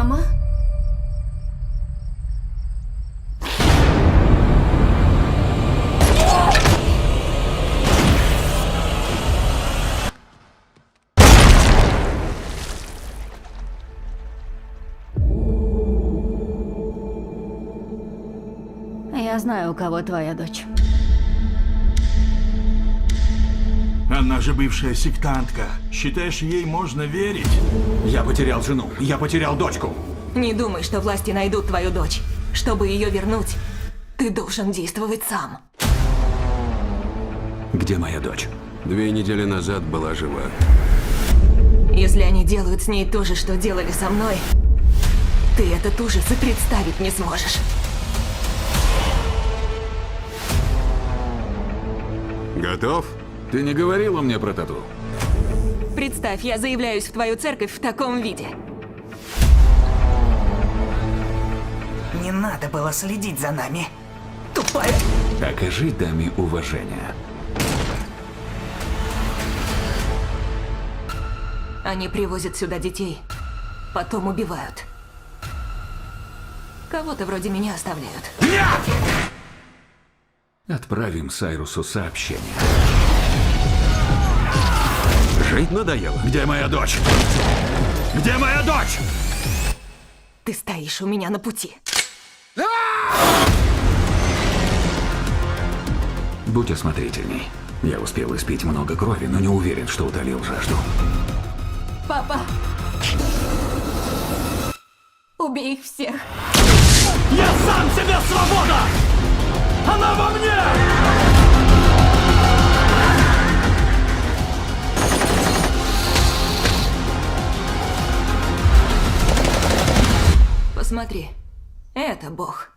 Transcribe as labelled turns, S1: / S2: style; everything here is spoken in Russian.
S1: Мама?
S2: Я знаю, у кого твоя дочь.
S3: Она же бывшая сектантка. Считаешь, ей можно верить?
S4: Я потерял жену, я потерял дочку.
S5: Не думай, что власти найдут твою дочь. Чтобы ее вернуть, ты должен действовать сам.
S4: Где моя дочь?
S6: 2 недели назад была жива.
S5: Если они делают с ней то же, что делали со мной, ты этот ужас и представить не сможешь.
S6: Готов?
S4: Ты не говорила мне про тату?
S5: Представь, я заявляюсь в твою церковь в таком виде.
S7: Не надо было следить за нами. Тупая.
S4: Окажи даме уважение.
S5: Они привозят сюда детей, потом убивают. Кого-то вроде меня оставляют.
S4: Отправим Сайрусу сообщение.
S6: Жить надоело.
S4: Где моя дочь? Где моя дочь?
S5: Ты стоишь у меня на пути.
S4: Будь осмотрительней. Я успел испить много крови, но не уверен, что утолил жажду.
S1: Папа! Убей их всех!
S3: Я сам себе свобода! Она во мне!
S5: Посмотри, это Бог.